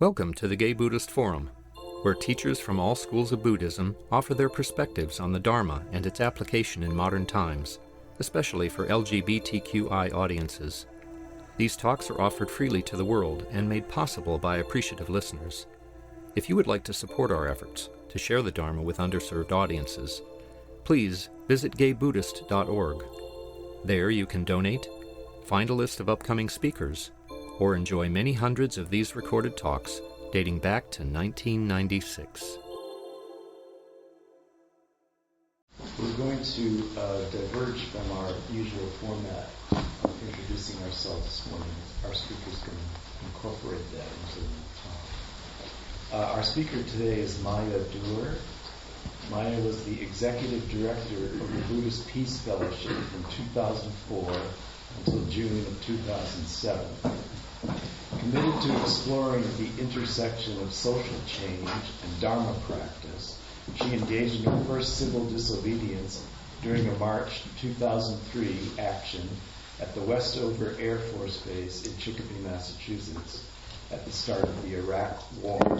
Welcome to the Gay Buddhist Forum, where teachers from all schools of Buddhism offer their perspectives on the Dharma and its application in modern times, especially for LGBTQI audiences. These talks are offered freely to the world and made possible by appreciative listeners. If you would like to support our efforts to share the Dharma with underserved audiences, please visit gaybuddhist.org. There you can donate, find a list of upcoming speakers, or enjoy many hundreds of these recorded talks dating back to 1996. We're going to diverge from our usual format of introducing ourselves this morning. Our speakers can incorporate that into the talk. Our speaker today is Maie Duerr. Maia was the executive director of the Buddhist Peace Fellowship from 2004 until June of 2007. Committed to exploring the intersection of social change and Dharma practice, she engaged in her first civil disobedience during a March 2003 action at the Westover Air Base in Chicopee, Massachusetts, at the start of the Iraq War.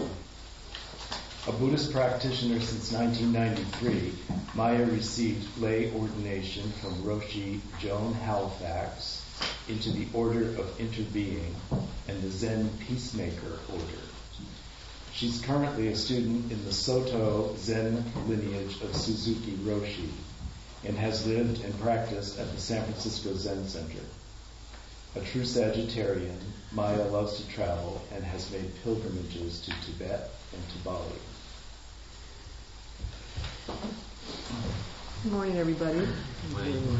A Buddhist practitioner since 1993, Maia received lay ordination from Roshi Joan Halifax into the Order of Interbeing and the Zen Peacemaker Order. She's currently a student in the Soto Zen lineage of Suzuki Roshi and has lived and practiced at the San Francisco Zen Center. A true Sagittarian, Maia loves to travel and has made pilgrimages to Tibet and to Bali. Good morning, everybody. Good morning.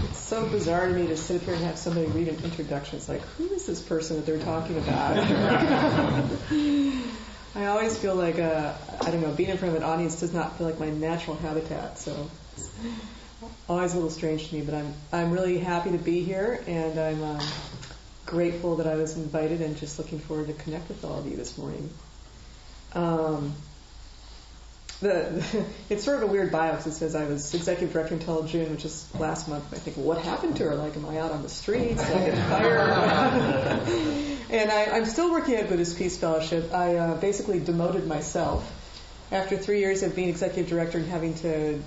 It's so bizarre to me to sit up here and have somebody read an introduction. It's like, who is this person that they're talking about? I always feel like, being in front of an audience does not feel like my natural habitat. So it's always a little strange to me, but I'm really happy to be here, and I'm grateful that I was invited and just looking forward to connect with all of you this morning. It's sort of a weird bio because it says I was executive director until June, which is last month. I think, what happened to her? Like, am I out on the streets? Did I get fired? And I'm still working at Buddhist Peace Fellowship. I basically demoted myself after 3 years of being executive director and having to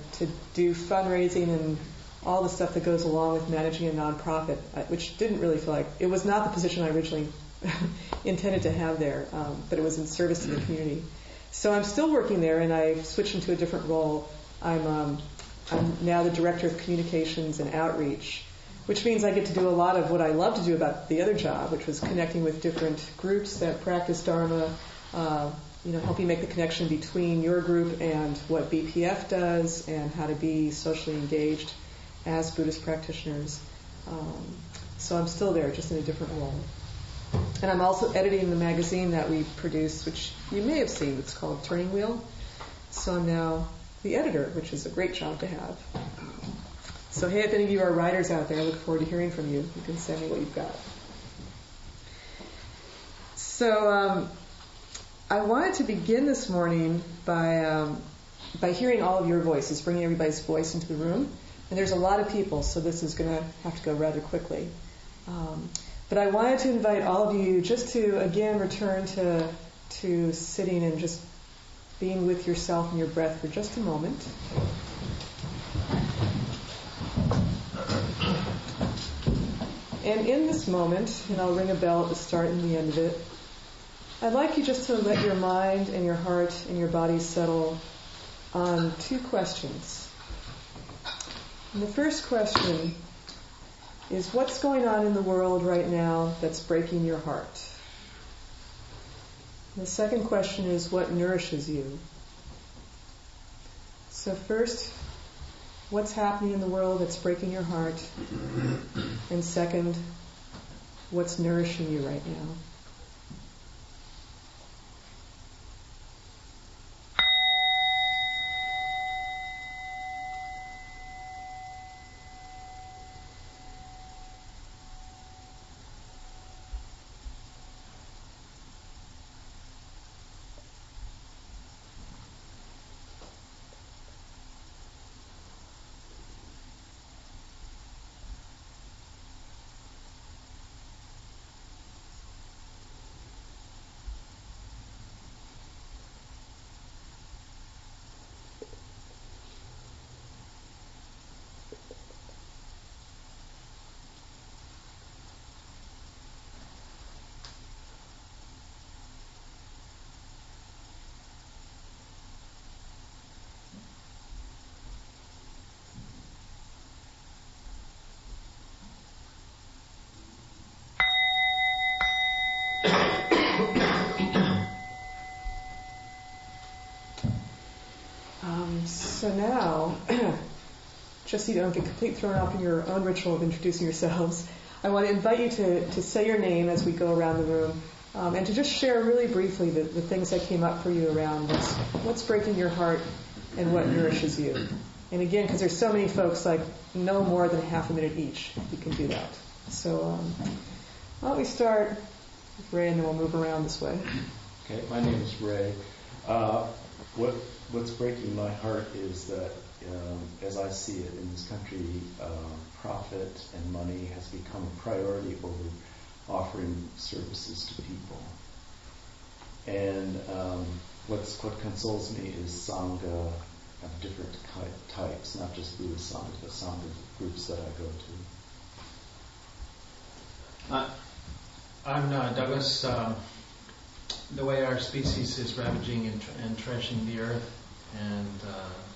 do fundraising and all the stuff that goes along with managing a nonprofit, which didn't really feel like it was not the position I originally intended to have there, but it was in service to the community. So I'm still working there, and I've switched into a different role. I'm now the director of communications and outreach, which means I get to do a lot of what I love to do about the other job, which was connecting with different groups that practice Dharma, helping make the connection between your group and what BPF does, and how to be socially engaged as Buddhist practitioners. So I'm still there, just in a different role. And I'm also editing the magazine that we produce, which you may have seen. It's called Turning Wheel. So I'm now the editor, which is a great job to have. So hey, if any of you are writers out there, I look forward to hearing from you. You can send me what you've got. So I wanted to begin this morning by hearing all of your voices, bringing everybody's voice into the room. And there's a lot of people, so this is going to have to go rather quickly. But I wanted to invite all of you just to, again, return to sitting and just being with yourself and your breath for just a moment. And in this moment, and I'll ring a bell at the start and the end of it, I'd like you just to let your mind and your heart and your body settle on two questions. And the first question is, what's going on in the world right now that's breaking your heart? And the second question is, what nourishes you? So first, what's happening in the world that's breaking your heart? And second, what's nourishing you right now? So now, just so you don't get completely thrown off in your own ritual of introducing yourselves, I want to invite you to say your name as we go around the room, and to just share really briefly the things that came up for you around what's breaking your heart and what nourishes you. And again, because there's so many folks, like no more than half a minute each, you can do that. So why don't we start with Ray, and then we'll move around this way. Okay, my name is Ray. What's breaking my heart is that, as I see it in this country, profit and money has become a priority over offering services to people. And what consoles me is Sangha of different types, not just Buddhist Sangha, but Sangha groups that I go to. I'm Douglas. The way our species is ravaging and trashing the earth and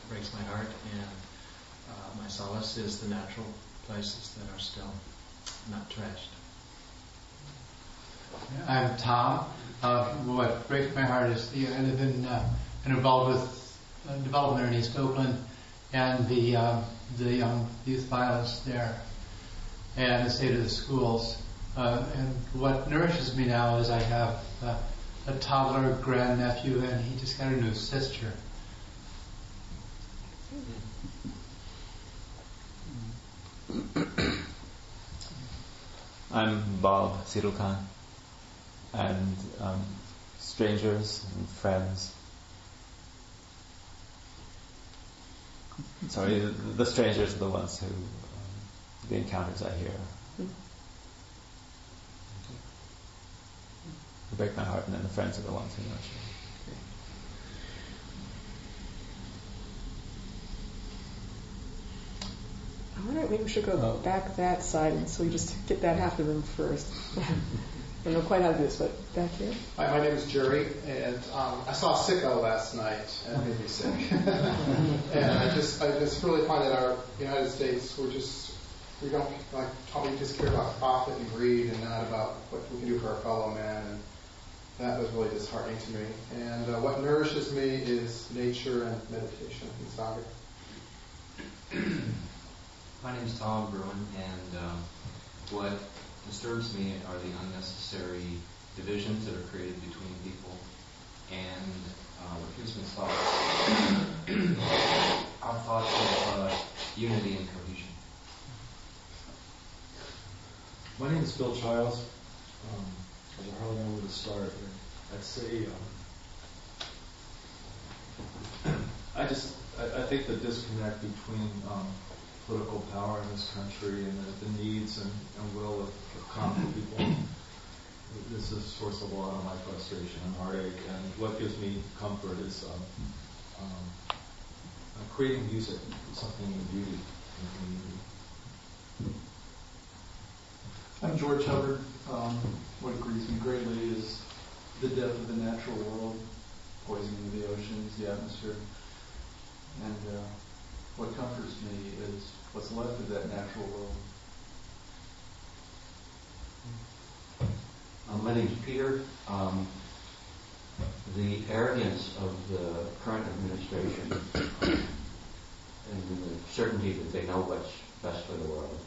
breaks my heart, and my solace is the natural places that are still not trashed. I'm Tom. What breaks my heart is I live in and involved with development in East Oakland and the youth violence there and the state of the schools. And what nourishes me now is I have a toddler grandnephew, and he just got a new sister. I'm Bob Sidulkan, and strangers and friends. Sorry, the strangers are the ones who, the encounters I hear. They break my heart, and then the friends are the ones who nourish me. All right, maybe we should go back that side, and so we just get that half of the room first. I don't know quite how to do this, but back here. Hi, my name is Jerry, and I saw Sicko last night, and it made me sick. And I just really find that our United States, we don't we just care about profit and greed, and not about what we can do for our fellow man. And that was really disheartening to me. And what nourishes me is nature and meditation and Sangha. My name is Tom Bruin, and what disturbs me are the unnecessary divisions that are created between people, and what gives me thoughts, our thoughts of unity and cohesion. My name is Bill Childs. I hardly know where to start. I'd say I think the disconnect between political power in this country and the needs and will of common people. This is a source of a lot of my frustration and heartache. And what gives me comfort is creating music, something in beauty and community. I'm George Hubbard. What grieves me greatly is the death of the natural world, poisoning the oceans, the atmosphere. And what comforts me is what's left of that natural world. My name is Peter. The arrogance of the current administration and the certainty that they know what's best for the world,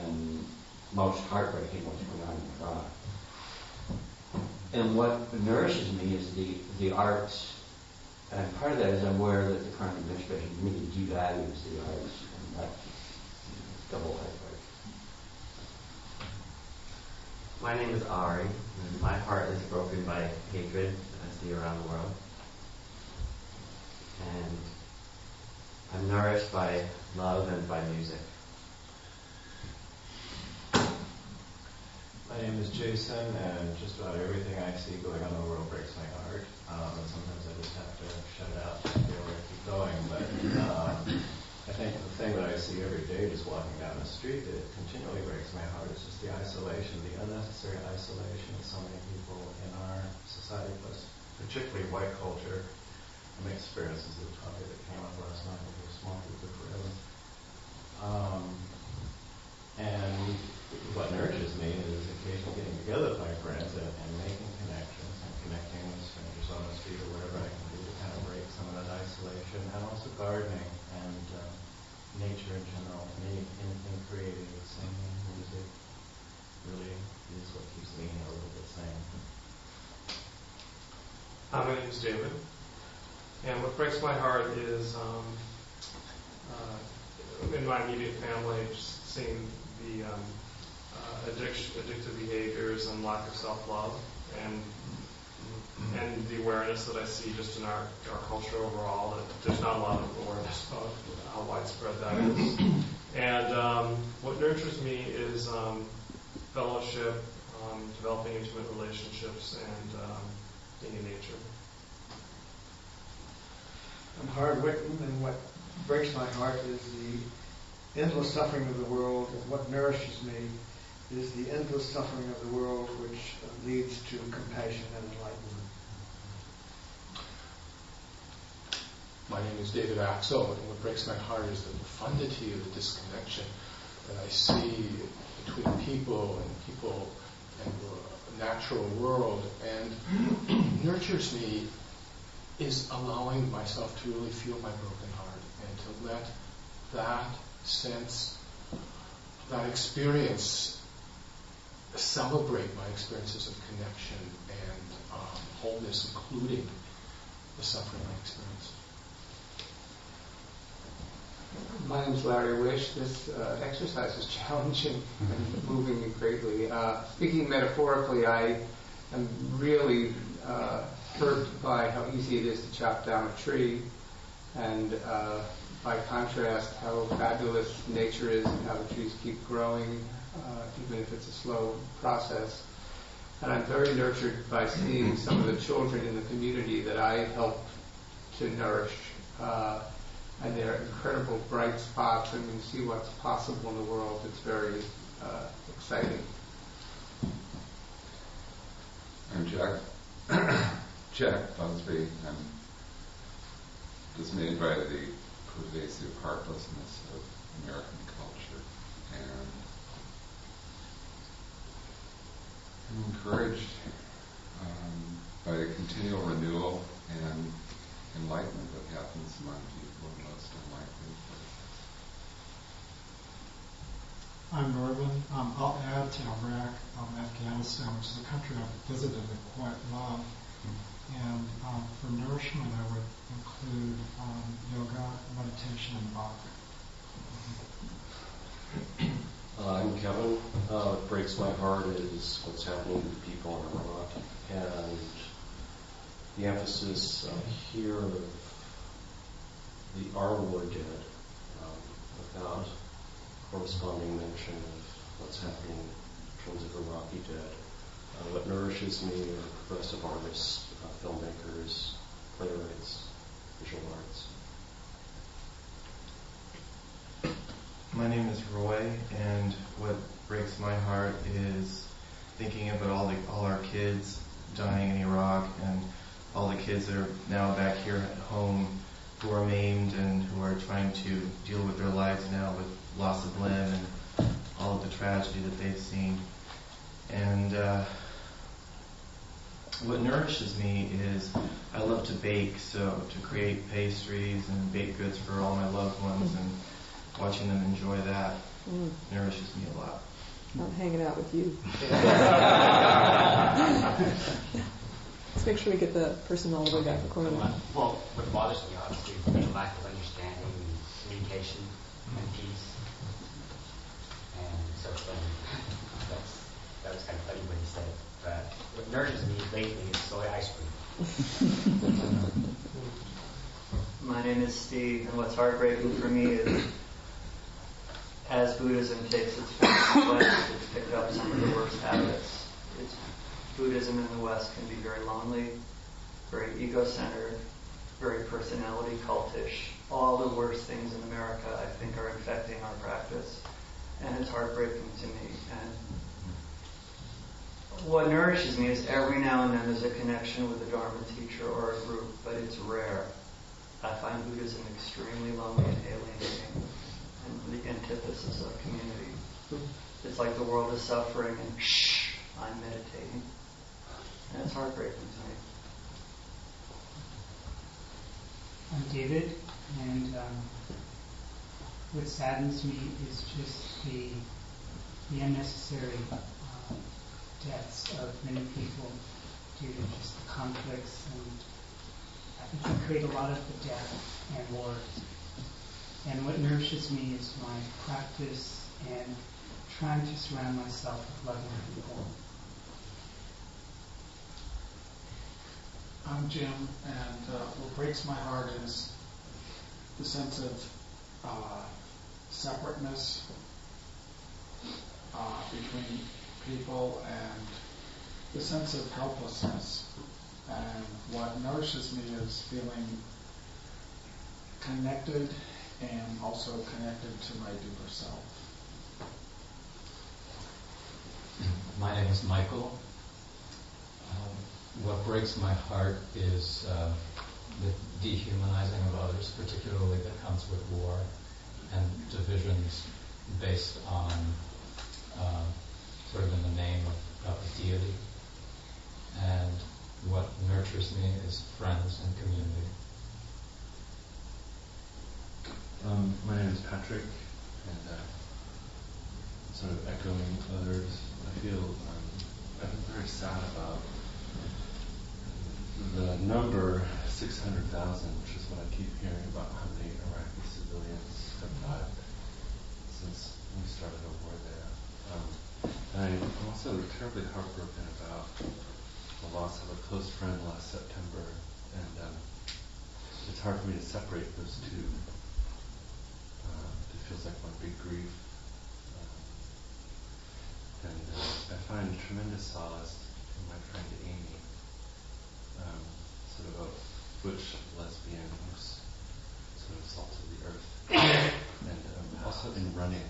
and most heartbreaking what's going on in God. And what nourishes me is the arts, and part of that is I'm aware that the current administration really devalues the arts, and that's double heartbreak. My name is Ari, and my heart is broken by hatred that I see around the world. And I'm nourished by love and by music. My name is Jason, and just about everything I see going on in the world breaks my heart. And sometimes I just have to shut it out and be able to keep going. But I think the thing that I see every day just walking down the street that continually breaks my heart is just the isolation, the unnecessary isolation of so many people in our society, plus particularly white culture. I'm experiencing the topic that came up last night with a small group of friends. And what nourishes me is occasionally getting together with my friends and making connections and connecting with strangers on the street or wherever I can do to kind of break some of that isolation, and also gardening. My name is David, and what breaks my heart is in my immediate family, just seeing the addictive behaviors and lack of self-love, and the awareness that I see just in our culture overall, that there's not a lot of awareness about how widespread that is. And what nurtures me is fellowship, developing intimate relationships, and being in nature. I'm hard-witten, and what breaks my heart is the endless suffering of the world, and what nourishes me is the endless suffering of the world, which leads to compassion and enlightenment. My name is David Axel, and what breaks my heart is the profundity of the disconnection that I see between people and the natural world. And nurtures me is allowing myself to really feel my broken heart and to let that sense, that experience, celebrate my experiences of connection and wholeness, including the suffering I experience. My name is Larry Wish. This exercise is challenging and moving me greatly. Speaking metaphorically, I am really hurt by how easy it is to chop down a tree, and by contrast, how fabulous nature is and how the trees keep growing, even if it's a slow process. And I'm very nurtured by seeing some of the children in the community that I help to nourish. And they're incredible bright spots, and you see what's possible in the world. It's very exciting. I'm Jack Busby. I'm dismayed by the pervasive heartlessness of American culture, and I'm encouraged by the continual renewal and enlightenment that happens among people in most unlikely places. I'm Northern. I'll add to Iraq, Afghanistan, which is a country I've visited and quite love. And for nourishment, I would include yoga, meditation, and bhakti. I'm Kevin. What breaks my heart is what's happening to the people in Iraq, and the emphasis here of the our war dead, without corresponding mention of what's happening in terms of Iraqi dead. What nourishes me are progressive artists, filmmakers, playwrights, visual arts. My name is Roy, and what breaks my heart is thinking about all our kids dying in Iraq, and all the kids that are now back here at home who are maimed and who are trying to deal with their lives now with loss of limb and all of the tragedy that they've seen. And what nourishes me is I love to bake, so to create pastries and baked goods for all my loved ones, and watching them enjoy that nourishes me a lot. Not hanging out with you. Let's make sure we get the person all the way back in the corner. Well, what bothers me, obviously, is the lack of understanding and communication and peace. And so that was kind of funny when he said it. But what nourishes me lately is soy ice cream. My name is Steve, and what's heartbreaking for me is as Buddhism takes its face in the West, it's picked up some of the worst habits. Buddhism in the West can be very lonely, very ego-centered, very personality cultish. All the worst things in America, I think, are infecting our practice, and it's heartbreaking to me. And what nourishes me is every now and then there's a connection with a Dharma teacher or a group, but it's rare. I find Buddhism extremely lonely and alienating, and the antithesis of community. It's like the world is suffering, and I'm meditating. And it's heartbreaking to me. I'm David, and what saddens me is just the unnecessary deaths of many people due to just the conflicts and it can create a lot of the death and war. And what nourishes me is my practice and trying to surround myself with loving people. I'm Jim, and what breaks my heart is the sense of separateness between people and the sense of helplessness. And what nourishes me is feeling connected and also connected to my deeper self. My name is Michael. What breaks my heart is the dehumanizing of others, particularly that comes with war and divisions based on sort of in the name of a deity. And what nurtures me is friends and community. My name is Patrick, and sort of echoing others, I feel I'm very sad about the number 600,000, which is what I keep hearing about how many Iraqi civilians have died since we started a war there. And I'm also terribly heartbroken about the loss of a close friend last September, and it's hard for me to separate those two. It feels like one big grief. And I find tremendous solace in my friend Amy, sort of a butch lesbian who's sort of salt of the earth, and also in running.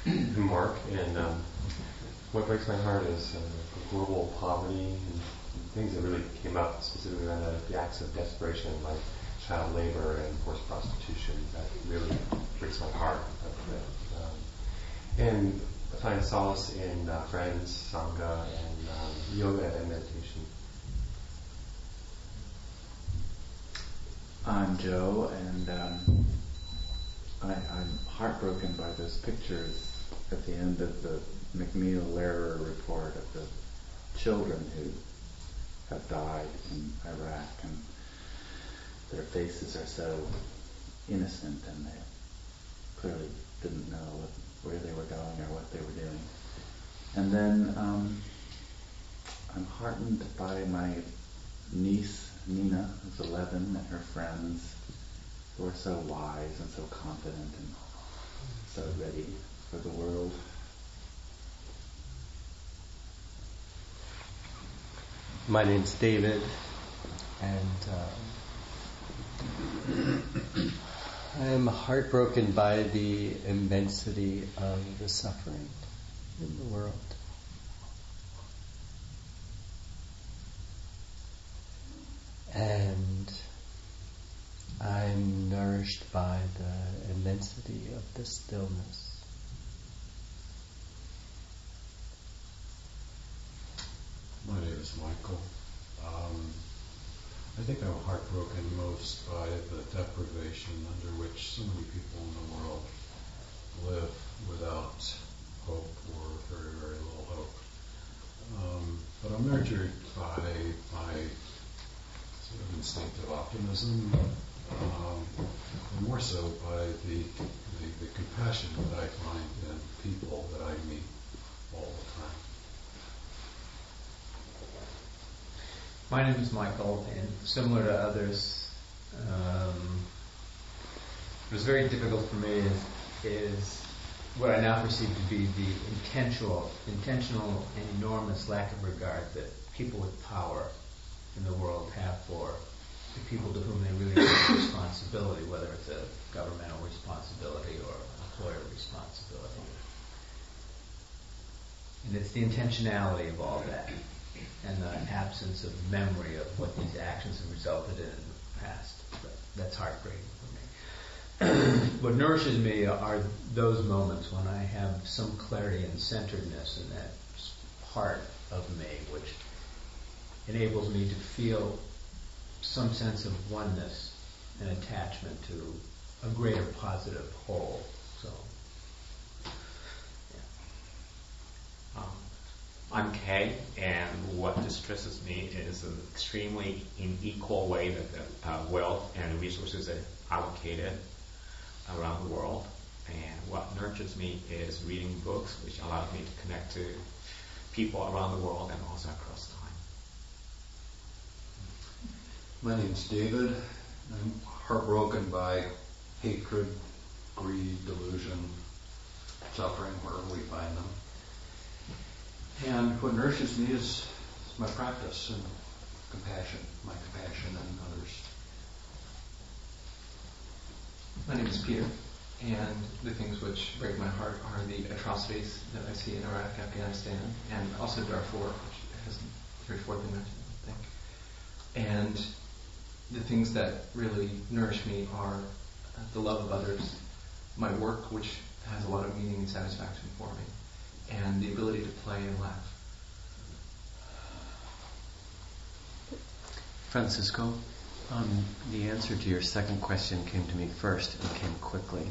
I'm Mark, and what breaks my heart is global poverty and things that really came up specifically around the acts of desperation, like child labor and forced prostitution. That really breaks my heart. And I find solace in friends, sangha, and yoga and meditation. I'm Joe, and I'm heartbroken by those pictures at the end of the McNeil-Lehrer report of the children who have died in Iraq, and their faces are so innocent, and they clearly didn't know where they were going or what they were doing. And then I'm heartened by my niece, Nina, who's 11, and her friends, who are so wise and so confident and so ready for the world. My name's David, and I am heartbroken by the immensity of the suffering in the world. And I'm nourished by the immensity of the stillness. My name is Michael. I think I'm heartbroken most by the deprivation under which so many people in the world live without hope or very, very little hope. But I'm nurtured by my sort of instinctive optimism, and more so by the compassion that I find in people that I meet all the time. My name is Michael, and similar to others, what was very difficult for me is what I now perceive to be the intentional and enormous lack of regard that people with power in the world have for the people to whom they really have responsibility, whether it's a governmental responsibility or employer responsibility. And it's the intentionality of all that, and the absence of memory of what these actions have resulted in the past. That's heartbreaking for me. What nourishes me are those moments when I have some clarity and centeredness in that part of me, which enables me to feel some sense of oneness and attachment to a greater positive whole. So, yeah. I'm Kay, and what distresses me is an extremely unequal way that the wealth and resources are allocated around the world. And what nurtures me is reading books, which allows me to connect to people around the world and also across time. My name's David. I'm heartbroken by hatred, greed, delusion, suffering, wherever we find them. And what nourishes me is my practice and compassion, my compassion and others. My name is Peter, and the things which break my heart are the atrocities that I see in Iraq, Afghanistan, and also Darfur, which hasn't heretofore been mentioned, I think. And the things that really nourish me are the love of others, my work, which has a lot of meaning and satisfaction for me, and the ability to play and laugh. Francisco, the answer to your second question came to me first and came quickly,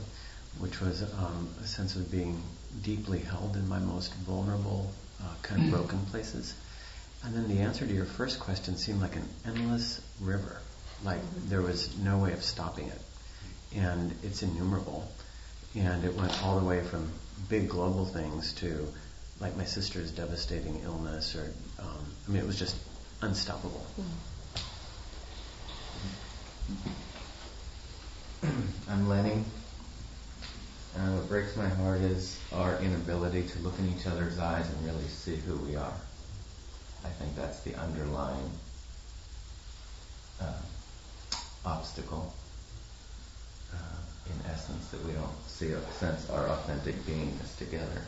which was a sense of being deeply held in my most vulnerable, kind of broken places. And then the answer to your first question seemed like an endless river, like there was no way of stopping it. And it's innumerable. And it went all the way from big global things to like my sister's devastating illness, or it was just unstoppable. I'm Lenny. What breaks my heart is our inability to look in each other's eyes and really see who we are. I think that's the underlying obstacle, in essence, that we don't sense our authentic beingness together.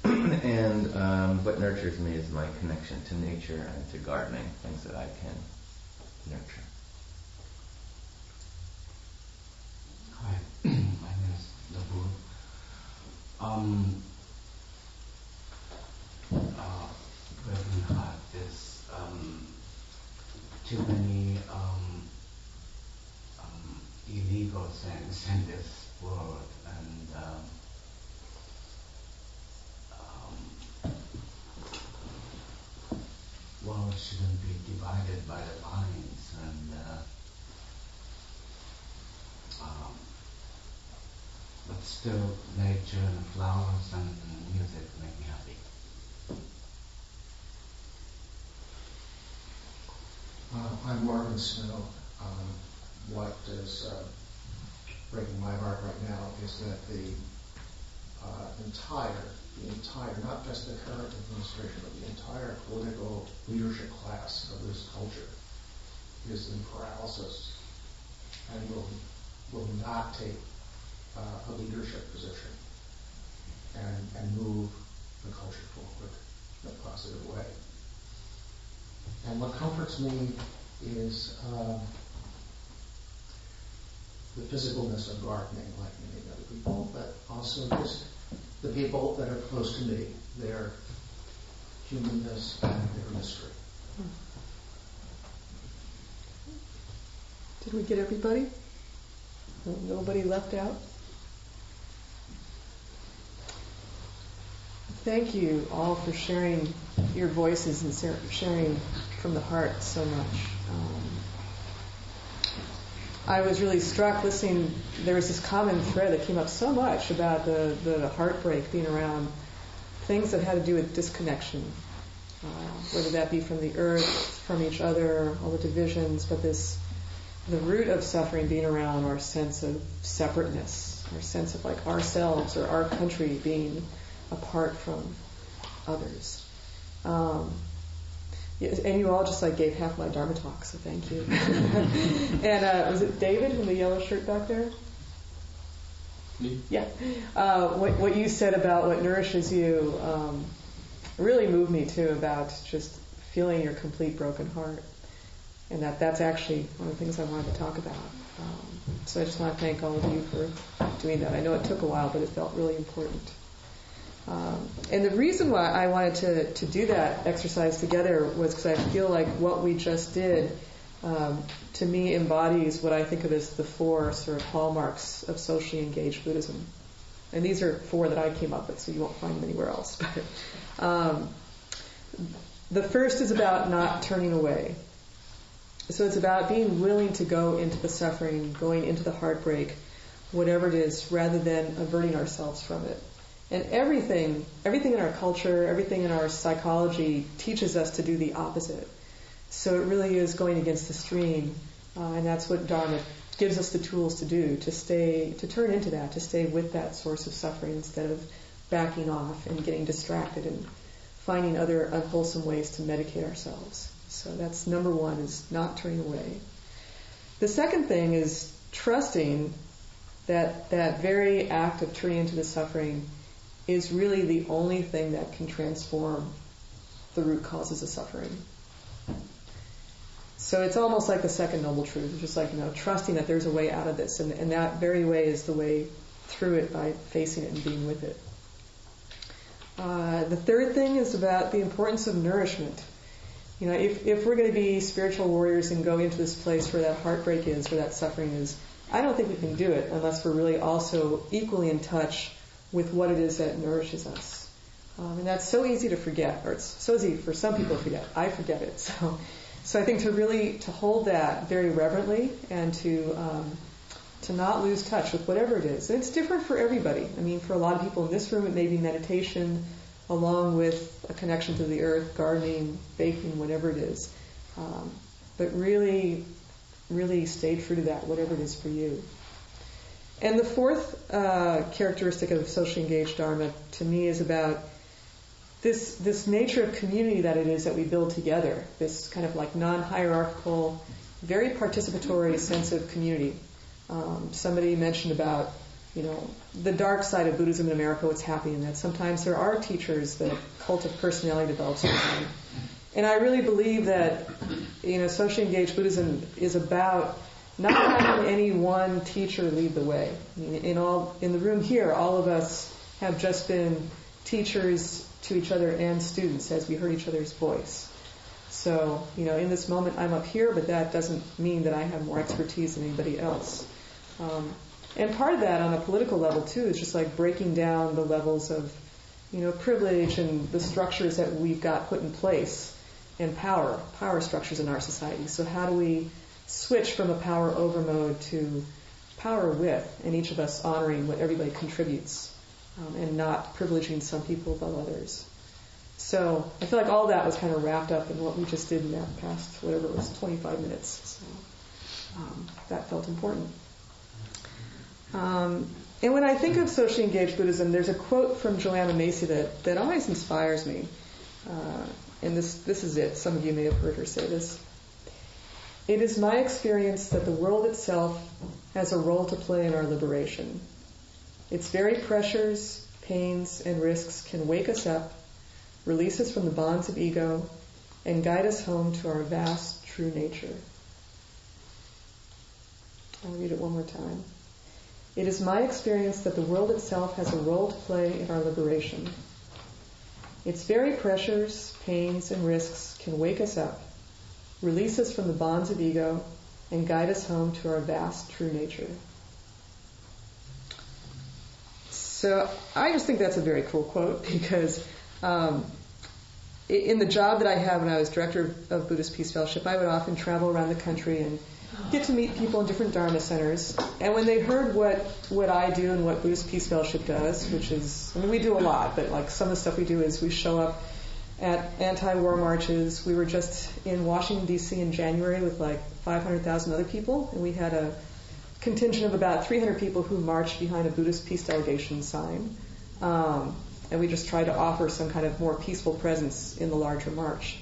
And what nurtures me is my connection to nature and to gardening, things that I can nurture. Hi, my name is Labu. Breaking heart is too many illegal things in this world, and world shouldn't be divided by the lines, and but still nature and flowers and music make me happy. I'm Marvin Snow. What is breaking my heart right now is that the entire, not just the current administration, but the entire political leadership class of this culture is in paralysis and will not take a leadership position and move the culture forward in a positive way. And what comforts me is the physicalness of gardening, like many other people, but also just the people that are close to me, their humanness and their mystery. Did we get everybody? Nobody left out? Thank you all for sharing your voices and sharing from the heart so much. I was really struck listening. There was this common thread that came up so much about the heartbreak being around things that had to do with disconnection, whether that be from the earth, from each other, all the divisions, but the root of suffering being around our sense of separateness, our sense of like ourselves or our country being apart from others. And you all just like gave half my Dharma talk, so thank you. And was it David in the yellow shirt back there? Me? Yeah. What you said about what nourishes you really moved me too, about just feeling your complete broken heart. And that's actually one of the things I wanted to talk about. So I just want to thank all of you for doing that. I know it took a while, but it felt really important. And the reason why I wanted to do that exercise together was because I feel like what we just did, to me, embodies what I think of as the 4 sort of hallmarks of socially engaged Buddhism. And these are 4 that I came up with, so you won't find them anywhere else. The first is about not turning away. So it's about being willing to go into the suffering, going into the heartbreak, whatever it is, rather than averting ourselves from it. And everything in our culture, everything in our psychology teaches us to do the opposite. So it really is going against the stream, and that's what Dharma gives us the tools to do, to turn into that, to stay with that source of suffering instead of backing off and getting distracted and finding other unwholesome ways to medicate ourselves. So that's number one, is not turning away. The second thing is trusting that that very act of turning into the suffering is really the only thing that can transform the root causes of suffering. So it's almost like the second noble truth. It's just like, trusting that there's a way out of this, and that very way is the way through it, by facing it and being with it. The third thing is about the importance of nourishment. If we're going to be spiritual warriors and go into this place where that heartbreak is, where that suffering is, I don't think we can do it unless we're really also equally in touch with what it is that nourishes us. And that's so easy to forget, or it's so easy for some people to forget. I forget it. So I think to hold that very reverently and to not lose touch with whatever it is. And it's different for everybody. I mean, for a lot of people in this room, it may be meditation along with a connection to the earth, gardening, baking, whatever it is. But really, really stay true to that, whatever it is for you. And the fourth characteristic of socially engaged Dharma, to me, is about this nature of community that it is that we build together, this kind of like non-hierarchical, very participatory sense of community. Somebody mentioned about, the dark side of Buddhism in America, what's happening, that sometimes there are teachers that cult of personality develops over time. And I really believe that, socially engaged Buddhism is about not having any one teacher lead the way. I mean, in the room here, all of us have just been teachers to each other and students as we heard each other's voice. So, in this moment I'm up here, but that doesn't mean that I have more expertise than anybody else. And part of that on a political level too is just like breaking down the levels of, privilege and the structures that we've got put in place, and power structures in our society. So how do we switch from a power over mode to power with, and each of us honoring what everybody contributes, and not privileging some people above others. So I feel like all that was kind of wrapped up in what we just did in that past, whatever it was, 25 minutes. So that felt important. And when I think of socially engaged Buddhism, there's a quote from Joanna Macy that always inspires me. And this is it. Some of you may have heard her say this. It is my experience that the world itself has a role to play in our liberation. Its very pressures, pains, and risks can wake us up, release us from the bonds of ego, and guide us home to our vast true nature. I'll read it one more time. It is my experience that the world itself has a role to play in our liberation. Its very pressures, pains, and risks can wake us up, release us from the bonds of ego, and guide us home to our vast true nature. So I just think that's a very cool quote, because in the job that I had when I was director of Buddhist Peace Fellowship, I would often travel around the country and get to meet people in different Dharma centers. And when they heard what I do and what Buddhist Peace Fellowship does, which is, we do a lot, but like some of the stuff we do is we show up at anti-war marches. We were just in Washington, D.C. in January with like 500,000 other people, and we had a contingent of about 300 people who marched behind a Buddhist peace delegation sign. And we just tried to offer some kind of more peaceful presence in the larger march.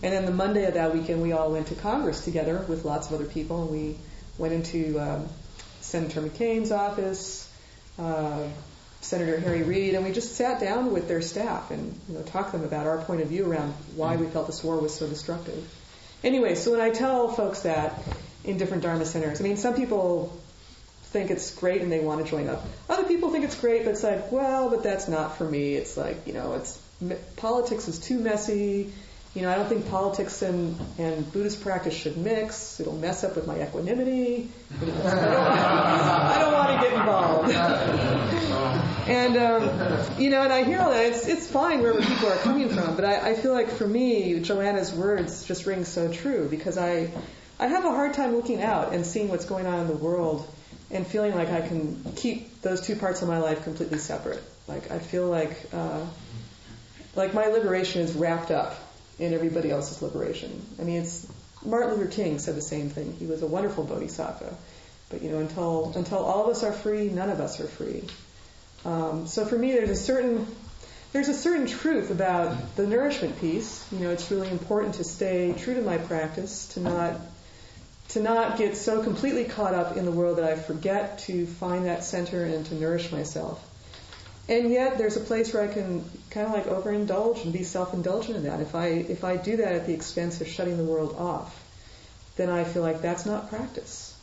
And then the Monday of that weekend, we all went to Congress together with lots of other people, and we went into Senator McCain's office, Senator Harry Reid, and we just sat down with their staff and talked to them about our point of view around why we felt this war was so destructive. Anyway, so when I tell folks that in different Dharma centers, some people think it's great and they want to join up. Other people think it's great, but it's like, well, but that's not for me. It's like, politics is too messy. I don't think politics and Buddhist practice should mix. It'll mess up with my equanimity. I don't want to get involved. And I hear all that. It's fine wherever people are coming from, but I feel like for me, Joanna's words just ring so true, because I have a hard time looking out and seeing what's going on in the world and feeling like I can keep those two parts of my life completely separate. Like I feel like my liberation is wrapped up in everybody else's liberation. I mean, Martin Luther King said the same thing. He was a wonderful bodhisattva, but until all of us are free, none of us are free. So for me, there's a certain truth about the nourishment piece. It's really important to stay true to my practice, to not get so completely caught up in the world that I forget to find that center and to nourish myself. And yet there's a place where I can kind of like overindulge and be self-indulgent in that. If I do that at the expense of shutting the world off, then I feel like that's not practice.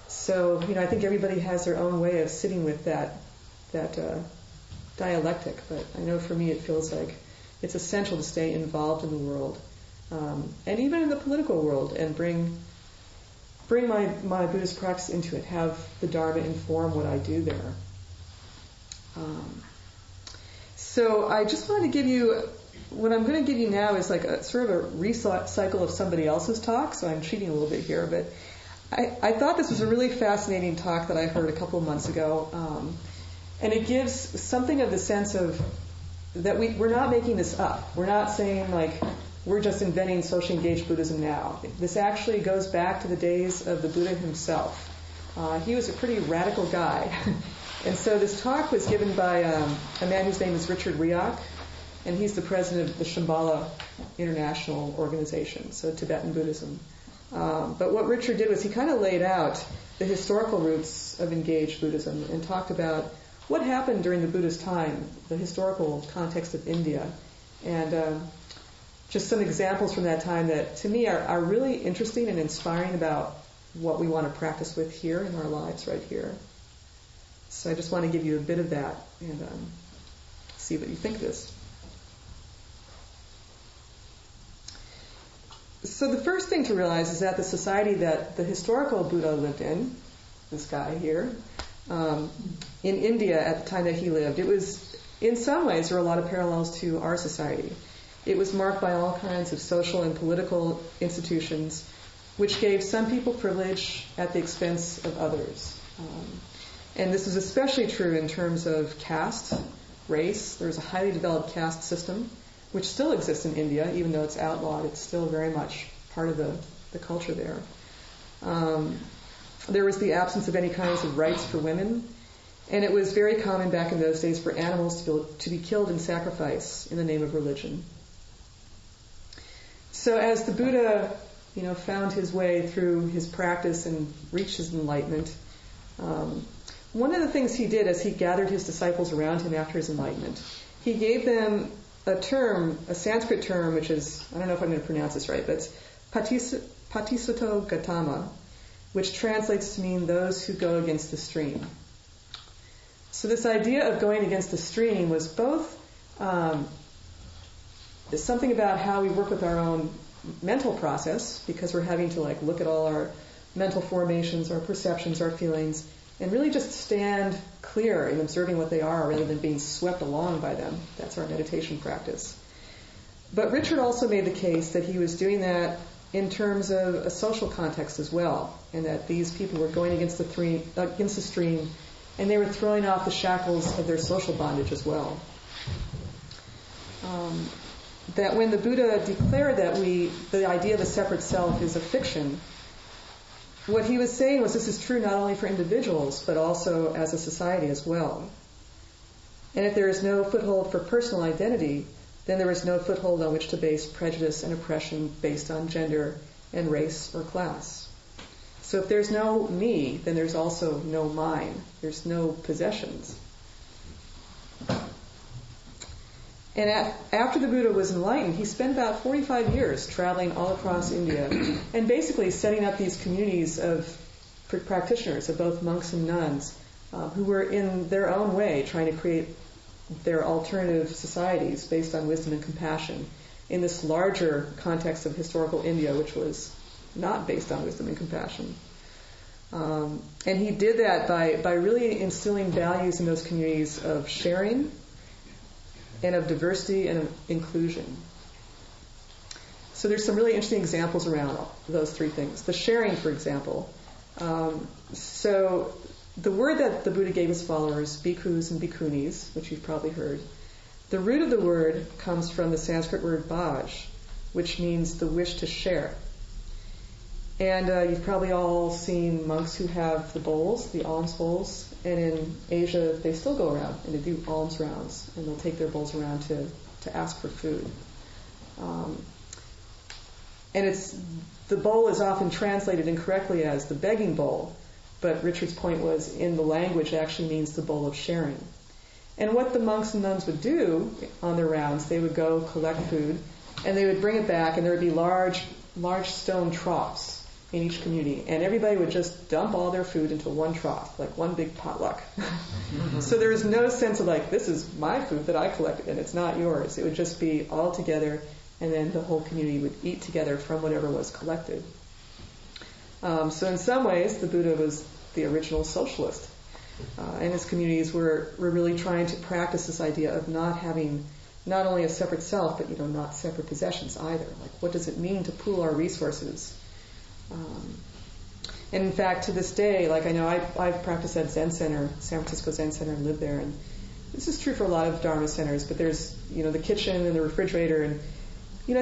So I think everybody has their own way of sitting with that dialectic. But I know for me it feels like it's essential to stay involved in the world, and even in the political world, and bring my Buddhist practice into it. Have the Dharma inform what I do there. So I just wanted to give you, what I'm going to give you now is like a sort of a recycle of somebody else's talk, so I'm cheating a little bit here, but I thought this was a really fascinating talk that I heard a couple of months ago, and it gives something of the sense of that we're not making this up. We're not saying like we're just inventing socially engaged Buddhism now. This actually goes back to the days of the Buddha himself. He was a pretty radical guy. And so this talk was given by a man whose name is Richard Rioch, and he's the president of the Shambhala International Organization, so Tibetan Buddhism. But what Richard did was he kind of laid out the historical roots of engaged Buddhism and talked about what happened during the Buddha's time, the historical context of India, and just some examples from that time that to me are really interesting and inspiring about what we want to practice with here in our lives right here. So I just want to give you a bit of that and see what you think of this. So the first thing to realize is that the society that the historical Buddha lived in, this guy here, in India at the time that he lived, it was, in some ways, there are a lot of parallels to our society. It was marked by all kinds of social and political institutions, which gave some people privilege at the expense of others. And this is especially true in terms of caste, race. There's a highly developed caste system, which still exists in India, even though it's outlawed. It's still very much part of the culture there. There was the absence of any kinds of rights for women, and it was very common back in those days for animals to be killed in sacrifice in the name of religion. So as the Buddha, found his way through his practice and reached his enlightenment, one of the things he did as he gathered his disciples around him after his enlightenment, he gave them a term, a Sanskrit term, which is, I don't know if I'm going to pronounce this right, but it's Patisato Gautama, which translates to mean those who go against the stream. So this idea of going against the stream was both something about how we work with our own mental process, because we're having to look at all our mental formations, our perceptions, our feelings, and really just stand clear in observing what they are rather than being swept along by them. That's our meditation practice. But Richard also made the case that he was doing that in terms of a social context as well, and that these people were going against the stream, and they were throwing off the shackles of their social bondage as well. That when the Buddha declared that the idea of a separate self is a fiction, what he was saying was this is true not only for individuals, but also as a society as well. And if there is no foothold for personal identity, then there is no foothold on which to base prejudice and oppression based on gender and race or class. So if there's no me, then there's also no mine. There's no possessions. And after the Buddha was enlightened, he spent about 45 years traveling all across India and basically setting up these communities of practitioners, of both monks and nuns, who were in their own way trying to create their alternative societies based on wisdom and compassion in this larger context of historical India, which was not based on wisdom and compassion. And he did that by really instilling values in those communities of sharing and of diversity and of inclusion. So there's some really interesting examples around those three things. The sharing, for example. So the word that the Buddha gave his followers, bhikkhus and bhikkhunis, which you've probably heard, the root of the word comes from the Sanskrit word bhaj, which means the wish to share. And you've probably all seen monks who have the bowls, the alms bowls, and in Asia they still go around and they do alms rounds, and they'll take their bowls around to ask for food. And the bowl is often translated incorrectly as the begging bowl, but Richard's point was in the language it actually means the bowl of sharing. And what the monks and nuns would do on their rounds, they would go collect food, and they would bring it back, and there would be large stone troughs in each community, and everybody would just dump all their food into one trough, like one big potluck. So there was no sense of like, this is my food that I collected and it's not yours. It would just be all together, and then the whole community would eat together from whatever was collected. So in some ways, the Buddha was the original socialist. And his communities were really trying to practice this idea of not having not only a separate self, but not separate possessions either. Like, what does it mean to pool our resources? And in fact, to this day, like I know I've practiced at Zen Center, San Francisco Zen Center, and lived there. And this is true for a lot of Dharma centers, but there's, the kitchen and the refrigerator, and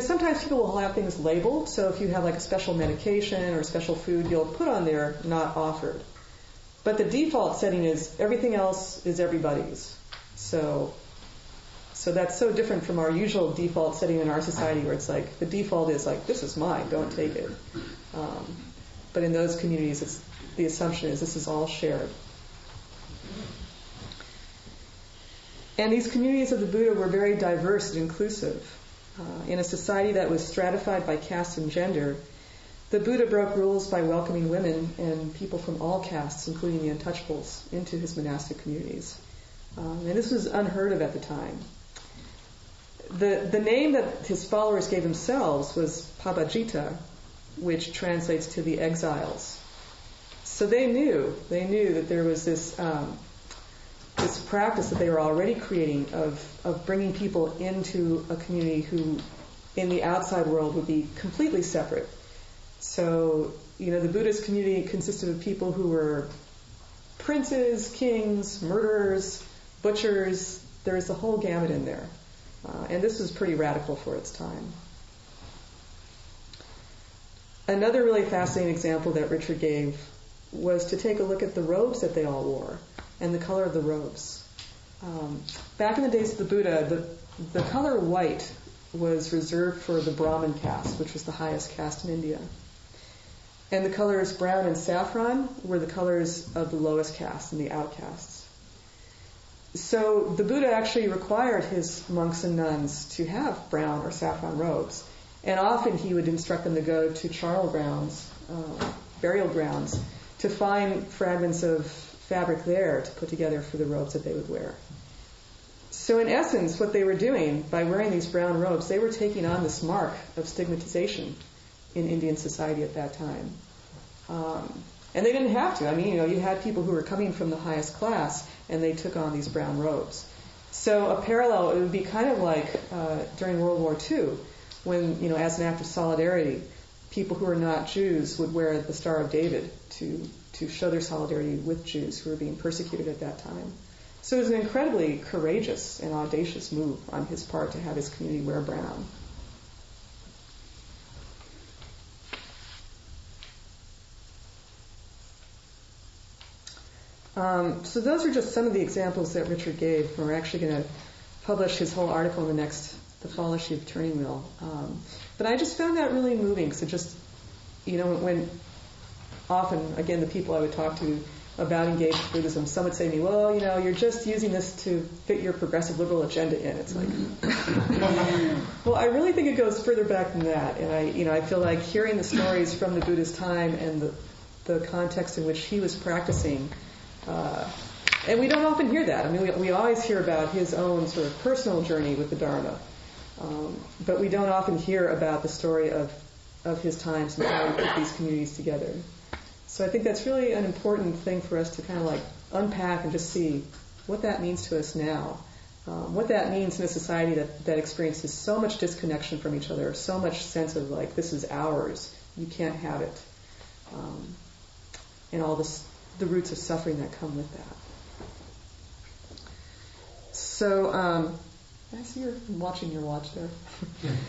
sometimes people will have things labeled. So if you have like a special medication or special food, you'll put on there, not offered. But the default setting is everything else is everybody's. So that's so different from our usual default setting in our society, where it's like the default is like, this is mine, don't take it. But in those communities, the assumption is this is all shared. And these communities of the Buddha were very diverse and inclusive. In a society that was stratified by caste and gender, the Buddha broke rules by welcoming women and people from all castes, including the untouchables, into his monastic communities. And this was unheard of at the time. The name that his followers gave themselves was Pabajita, which translates to the exiles. So they knew that there was this practice that they were already creating of bringing people into a community who, in the outside world, would be completely separate. So, the Buddhist community consisted of people who were princes, kings, murderers, butchers. There was the whole gamut in there. And this was pretty radical for its time. Another really fascinating example that Richard gave was to take a look at the robes that they all wore and the color of the robes. Back in the days of the Buddha, the color white was reserved for the Brahmin caste, which was the highest caste in India. And the colors brown and saffron were the colors of the lowest caste and the outcasts. So the Buddha actually required his monks and nuns to have brown or saffron robes. And often he would instruct them to go to charnel grounds, burial grounds, to find fragments of fabric there to put together for the robes that they would wear. So in essence, what they were doing by wearing these brown robes, they were taking on this mark of stigmatization in Indian society at that time. And they didn't have to. I mean, you had people who were coming from the highest class, and they took on these brown robes. So a parallel, it would be kind of like during World War II, when, as an act of solidarity, people who were not Jews would wear the Star of David to show their solidarity with Jews who were being persecuted at that time. So it was an incredibly courageous and audacious move on his part to have his community wear brown. So those are just some of the examples that Richard gave. We're actually going to publish his whole article in the fall issue of Turning Wheel. But I just found that really moving, because it just, when often, again, the people I would talk to about engaged Buddhism, some would say to me, well, you're just using this to fit your progressive liberal agenda in. It's like, well, I really think it goes further back than that. And I feel like hearing the stories from the Buddha's time and the context in which he was practicing, And we don't often hear that. I mean, we always hear about his own sort of personal journey with the Dharma. But we don't often hear about the story of his times and how he put these communities together. So I think that's really an important thing for us to kind of like unpack and just see what that means to us now. What that means in a society that experiences so much disconnection from each other, so much sense of like, this is ours, you can't have it. And all the roots of suffering that come with that. So, I see you're watching your watch there.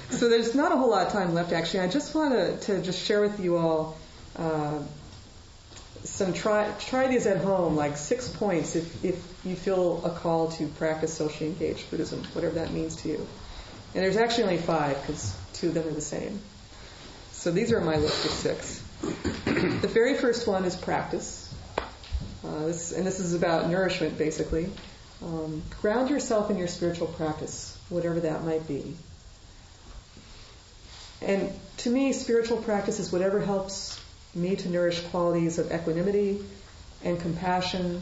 So there's not a whole lot of time left, actually. I just want to just share with you all try these at home, like 6 points if you feel a call to practice socially engaged Buddhism, whatever that means to you. And there's actually only 5 because 2 of them are the same. So these are my list of 6. The very first one is practice. This is about nourishment, basically. Ground yourself in your spiritual practice, whatever that might be. And to me, spiritual practice is whatever helps me to nourish qualities of equanimity and compassion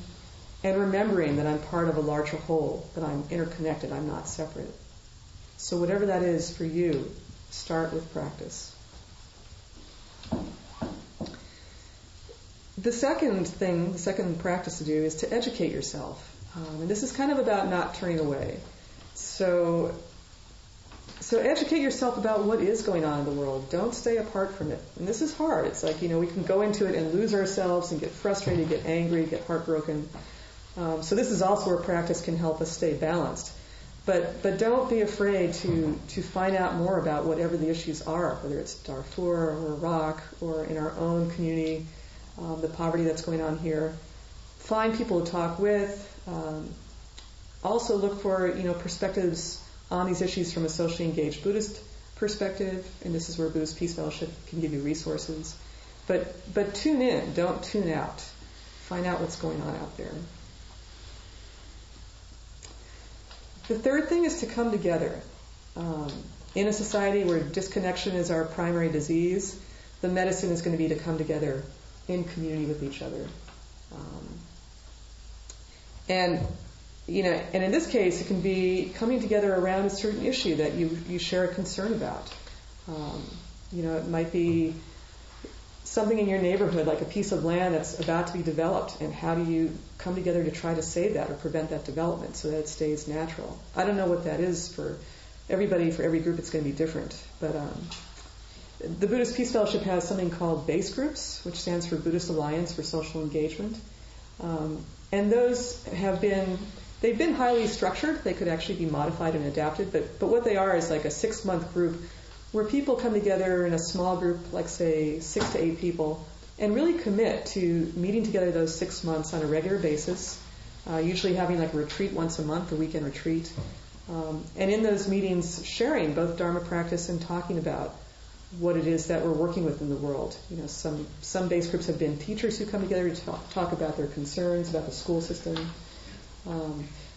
and remembering that I'm part of a larger whole, that I'm interconnected, I'm not separate. So whatever that is for you, start with practice. The second practice to do is to educate yourself. And this is kind of about not turning away. So educate yourself about what is going on in the world. Don't stay apart from it. And this is hard. It's like, we can go into it and lose ourselves and get frustrated, get angry, get heartbroken. So this is also where practice can help us stay balanced. But don't be afraid to find out more about whatever the issues are, whether it's Darfur or Iraq or in our own community, the poverty that's going on here. Find people to talk with. Also look for, perspectives on these issues from a socially engaged Buddhist perspective, and this is where Buddhist Peace Fellowship can give you resources. But tune in, don't tune out. Find out what's going on out there. The third thing is to come together. In a society where disconnection is our primary disease, the medicine is going to be to come together in community with each other. And in this case, it can be coming together around a certain issue that you share a concern about. It might be something in your neighborhood, like a piece of land that's about to be developed, and how do you come together to try to save that or prevent that development so that it stays natural? I don't know what that is for everybody. For every group, it's going to be different. But the Buddhist Peace Fellowship has something called BASE groups, which stands for Buddhist Alliance for Social Engagement. And those they've been highly structured. They could actually be modified and adapted. But what they are is like a 6-month group where people come together in a small group, like say 6 to 8 people, and really commit to meeting together those 6 months on a regular basis, usually having like a retreat once a month, a weekend retreat. And in those meetings, sharing both Dharma practice and talking about what it is that we're working with in the world. Some base groups have been teachers who come together to talk about their concerns about the school system.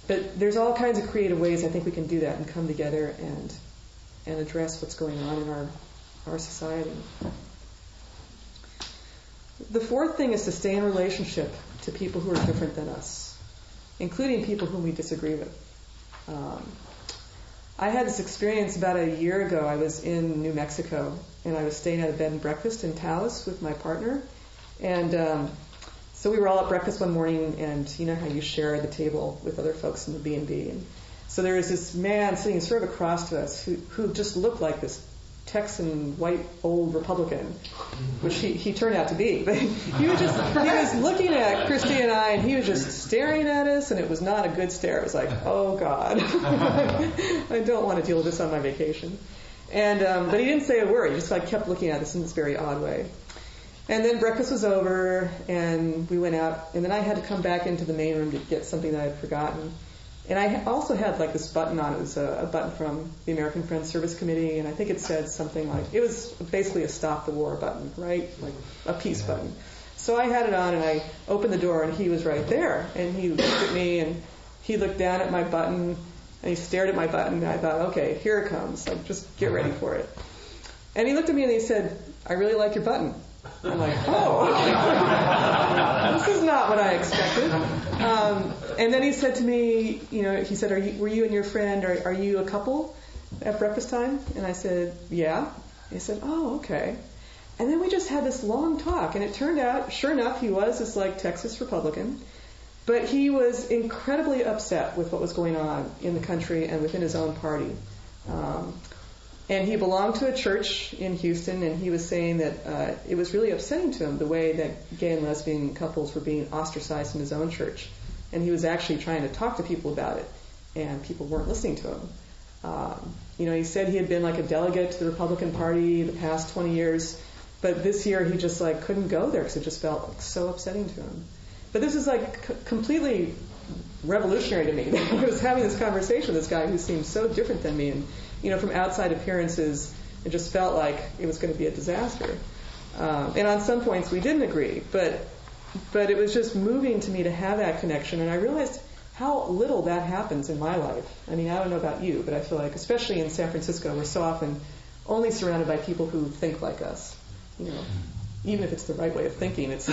But there's all kinds of creative ways I think we can do that and come together and address what's going on in our society. The fourth thing is to stay in relationship to people who are different than us, including people whom we disagree with. I had this experience about a year ago. I was in New Mexico, and I was staying at a bed and breakfast in Taos with my partner. And so we were all at breakfast one morning, and you know how you share the table with other folks in the B&B. And so there was this man sitting sort of across to us who just looked like this Texan white old Republican, which he turned out to be. But he was looking at Christy and I, and he was just staring at us, and it was not a good stare. It was like, oh God, I don't want to deal with this on my vacation. And but he didn't say a word. He just like kept looking at us in this very odd way. And then breakfast was over, and we went out, and then I had to come back into the main room to get something that I had forgotten. And I also had like this button on. It was a button from the American Friends Service Committee, and I think it said something like, it was basically a stop the war button, right? Like a peace button. So I had it on, and I opened the door, and he was right there. And he looked at me, and he looked down at my button, and he stared at my button, and I thought, okay, here it comes. Like, just get ready for it. And he looked at me, and he said, I really like your button. I'm like, oh, this is not what I expected. And then he said to me, he said, were you and your friend, are you a couple at breakfast time? And I said, yeah. He said, oh, okay. And then we just had this long talk, and it turned out, sure enough, he was this Texas Republican, but he was incredibly upset with what was going on in the country and within his own party. And he belonged to a church in Houston, and he was saying that it was really upsetting to him the way that gay and lesbian couples were being ostracized in his own church. And he was actually trying to talk to people about it, and people weren't listening to him. He said he had been a delegate to the Republican Party the past 20 years, but this year he just couldn't go there because it just felt so upsetting to him. But this is completely revolutionary to me. I was having this conversation with this guy who seemed so different than me, and from outside appearances, it just felt like it was going to be a disaster. And on some points we didn't agree, but it was just moving to me to have that connection, and I realized how little that happens in my life. I mean, I don't know about you, but I feel like, especially in San Francisco, we're so often only surrounded by people who think like us. Even if it's the right way of thinking, it's I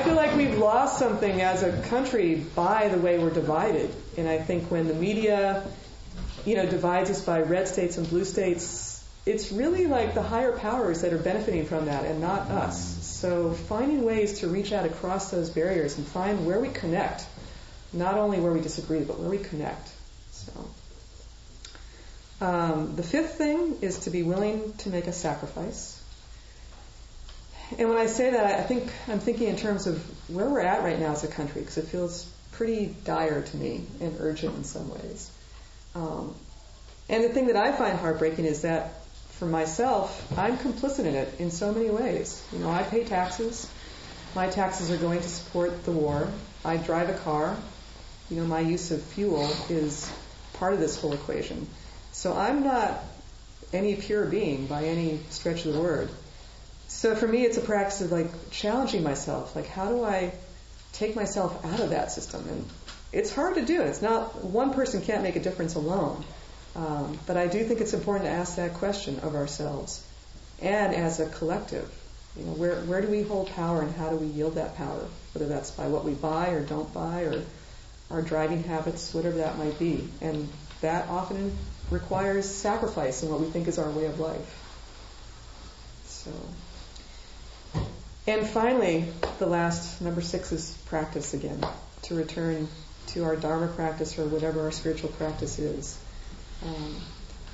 feel like we've lost something as a country by the way we're divided. And I think when the media, divides us by red states and blue states, it's really the higher powers that are benefiting from that and not us. So finding ways to reach out across those barriers and find where we connect, not only where we disagree, but where we connect. So the fifth thing is to be willing to make a sacrifice. And when I say that, I think I'm thinking in terms of where we're at right now as a country, because it feels pretty dire to me and urgent in some ways. And the thing that I find heartbreaking is that for myself, I'm complicit in it in so many ways. I pay taxes. My taxes are going to support the war. I drive a car. My use of fuel is part of this whole equation. So I'm not any pure being by any stretch of the word. So for me, it's a practice of challenging myself. How do I take myself out of that system? And it's hard to do. It's not, one person can't make a difference alone. But I do think it's important to ask that question of ourselves, and as a collective. Where do we hold power, and how do we yield that power? Whether that's by what we buy or don't buy, or our driving habits, whatever that might be. And that often requires sacrifice in what we think is our way of life. So, and finally, the last, number 6, is practice again. To return to our dharma practice, or whatever our spiritual practice is.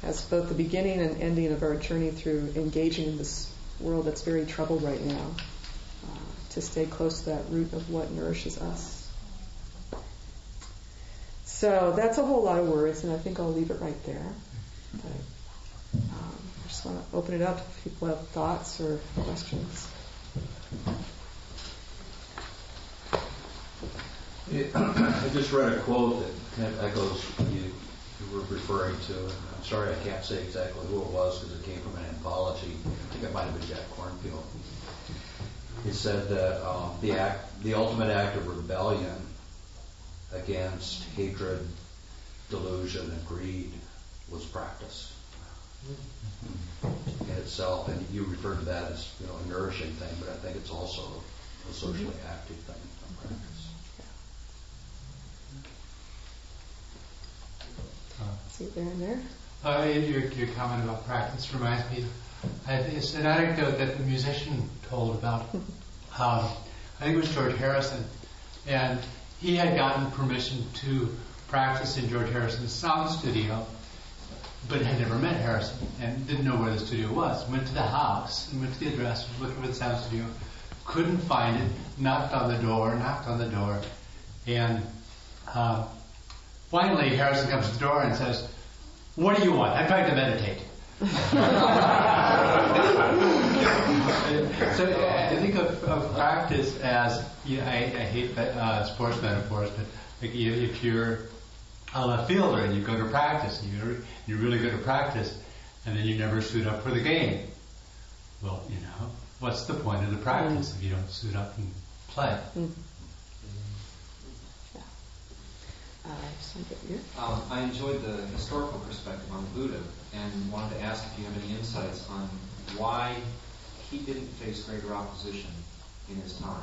As both the beginning and ending of our journey through engaging in this world that's very troubled right now, to stay close to that root of what nourishes us. So that's a whole lot of words, and I think I'll leave it right there. But I just want to open it up if people have thoughts or questions. I just read a quote that kind of echoes what you were referring to, and I'm sorry I can't say exactly who it was because it came from an anthology. I think it might have been Jack Kornfield. He said that the ultimate act of rebellion against hatred, delusion, and greed was practice in itself. And you referred to that as a nourishing thing, but I think it's also a socially active thing of practice. See there and there. Your comment about practice reminds me. It's an anecdote that the musician told about. I think it was George Harrison, and he had gotten permission to practice in George Harrison's sound studio, but had never met Harrison and didn't know where the studio was. Went to the house and went to the address, was looking for the sound studio, couldn't find it. Knocked on the door, and finally, Harrison comes to the door and says, "What do you want? I'm trying to meditate." So I think of practice as, I hate sports metaphors, but if you're a fielder and you go to practice, and you're really good at practice, and then you never suit up for the game, well, what's the point of the practice if you don't suit up and play? I enjoyed the historical perspective on the Buddha and wanted to ask if you have any insights on why he didn't face greater opposition in his time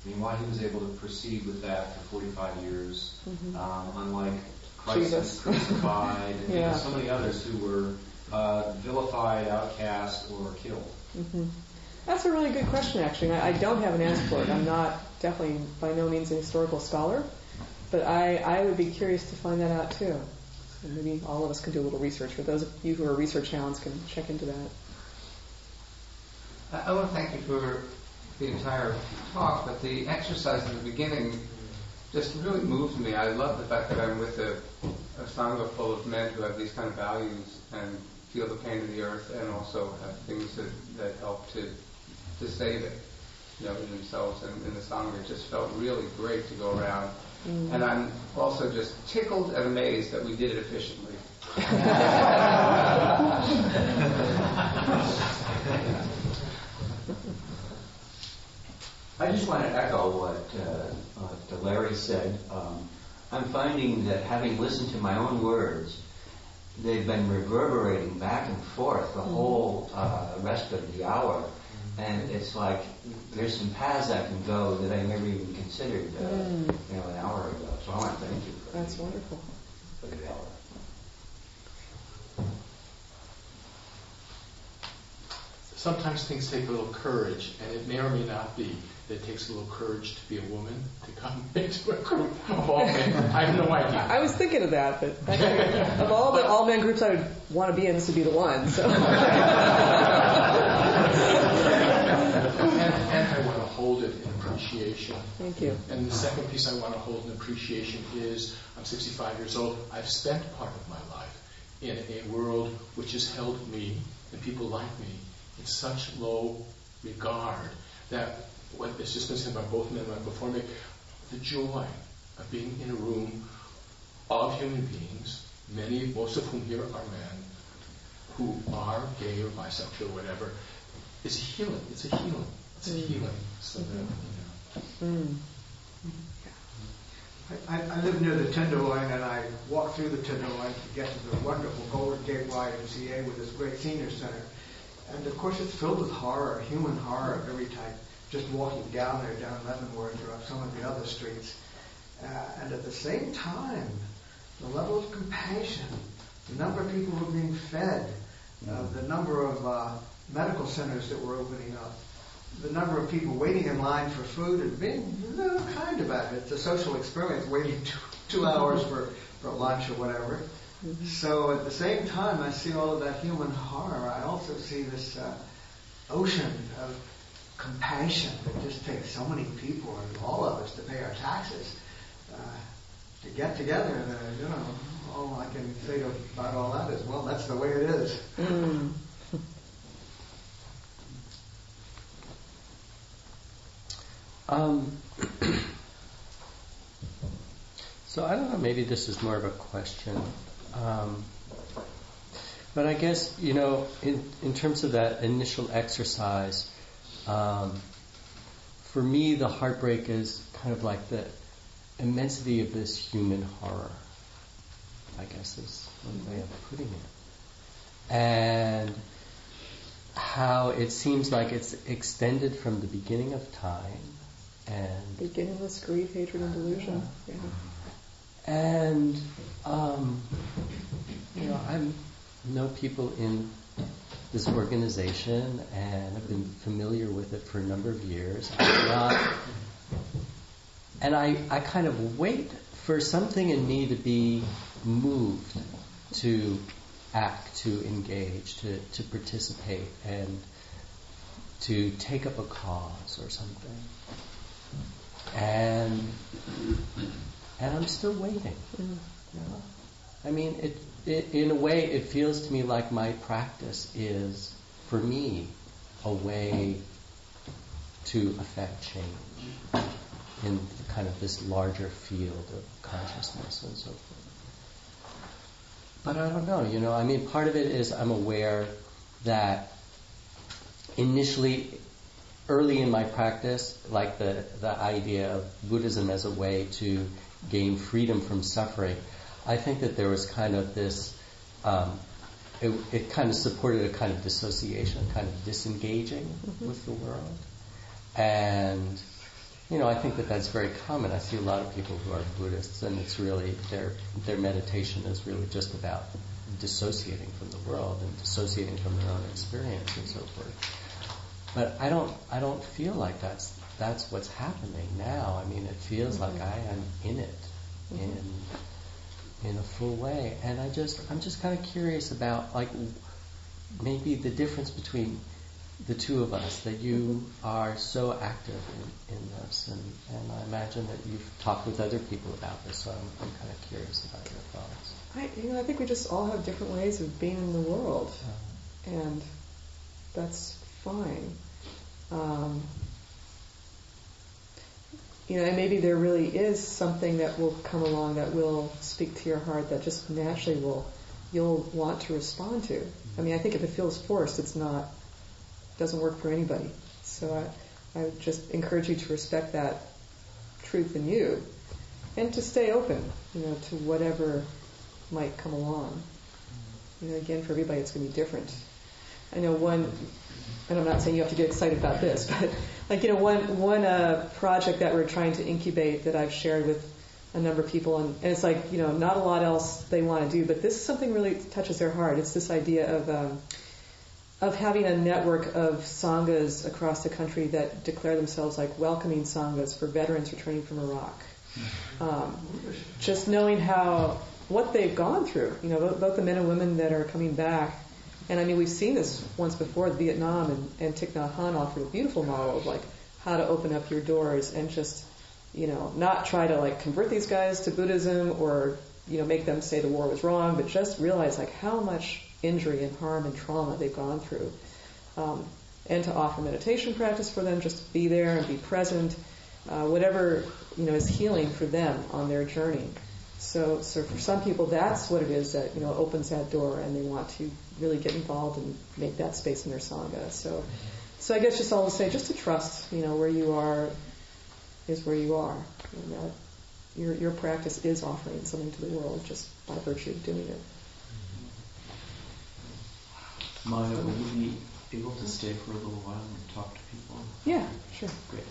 I mean, why he was able to proceed with that for 45 years, unlike Christ Jesus. crucified, and Yeah. so many others who were vilified, outcast, or killed. That's a really good question, actually. I don't have an answer for it. I'm not definitely by no means a historical scholar, but I would be curious to find that out too. So maybe all of us can do a little research. For those of you who are research hounds, can check into that. I want to thank you for the entire talk, but the exercise in the beginning just really moved me. I love the fact that I'm with a sangha full of men who have these kind of values and feel the pain of the earth, and also have things that help to save it, in themselves and in the sangha. It just felt really great to go around. And I'm also just tickled and amazed that we did it efficiently. I just want to echo what Larry said. I'm finding that having listened to my own words, they've been reverberating back and forth the whole rest of the hour. And it's like there's some paths I can go that I never even considered an hour ago. So I want to thank you for That's wonderful. for the hour. Sometimes things take a little courage, and it may or may not be that it takes a little courage to be a woman, to come into a group of all men. I have no idea. I was thinking of that, but actually, of all the all men groups I would want to be in, this would be the one. So. And I want to hold it in appreciation. Thank you. And the second piece I want to hold in appreciation is, I'm 65 years old. I've spent part of my life in a world which has held me and people like me in such low regard that what has just been said by both men right before me, the joy of being in a room of human beings, most of whom here are men, who are gay or bisexual or whatever, is healing. It's a healing. It's a healing. So that, I live near the Tenderloin, and I walk through the Tenderloin to get to the wonderful Golden Gate YMCA with this great senior center. And of course it's filled with horror, human horror of every type, just walking down there, down Leavenworth or up some of the other streets. And at the same time, the level of compassion, the number of people who are being fed, the number of medical centers that were opening up, the number of people waiting in line for food and being kind about it. It's a social experience, waiting 2 hours for lunch or whatever. So at the same time I see all of that human horror, I also see this ocean of compassion that just takes so many people and all of us to pay our taxes to get together. And all I can say about all that is, well, that's the way it is. So I don't know, maybe this is more of a question. But I guess, in terms of that initial exercise, for me the heartbreak is kind of like the immensity of this human horror, I guess is one way of putting it. And how it seems like it's extended from the beginning of time. And beginningless greed, hatred, and delusion. Yeah. And, I know people in this organization and have been familiar with it for a number of years. And I kind of wait for something in me to be moved to act, to engage, to participate, and to take up a cause or something. And I'm still waiting. I mean, it in a way, it feels to me like my practice is, for me, a way to affect change in kind of this larger field of consciousness and so forth. But I don't know, I mean, part of it is I'm aware that initially, early in my practice, like the idea of Buddhism as a way to gain freedom from suffering, I think that there was kind of this, it kind of supported a kind of dissociation, kind of disengaging with the world. And I think that that's very common. I see a lot of people who are Buddhists, and it's really their meditation is really just about dissociating from the world and dissociating from their own experience and so forth. But I don't feel like that's what's happening now. I mean, it feels like I am in it in a full way, and I'm just kind of curious about like maybe the difference between the two of us, that you are so active in this, and I imagine that you've talked with other people about this, so I'm kind of curious about your thoughts. I think we just all have different ways of being in the world, and that's fine. And maybe there really is something that will come along that will speak to your heart that just naturally you'll want to respond to. I mean, I think if it feels forced, doesn't work for anybody. So I would just encourage you to respect that truth in you and to stay open, to whatever might come along. Again, for everybody it's going to be different. I know one, and I'm not saying you have to get excited about this, but one project that we're trying to incubate that I've shared with a number of people, and it's like, not a lot else they want to do, but this is something really touches their heart. It's this idea of having a network of sanghas across the country that declare themselves like welcoming sanghas for veterans returning from Iraq. Just knowing what they've gone through, both the men and women that are coming back. And I mean, we've seen this once before, Vietnam, and Thich Nhat Hanh offered a beautiful model of like how to open up your doors and just, not try to like convert these guys to Buddhism or, make them say the war was wrong, but just realize like how much injury and harm and trauma they've gone through. And to offer meditation practice for them, just to be there and be present, whatever, is healing for them on their journey. So for some people, that's what it is that, opens that door, and they want to really get involved and make that space in their sangha. So I guess just all to say, just to trust, where you are is where you are. And that your practice is offering something to the world just by virtue of doing it. Maia, will you be able to stay for a little while and talk to people? Yeah, sure. Great.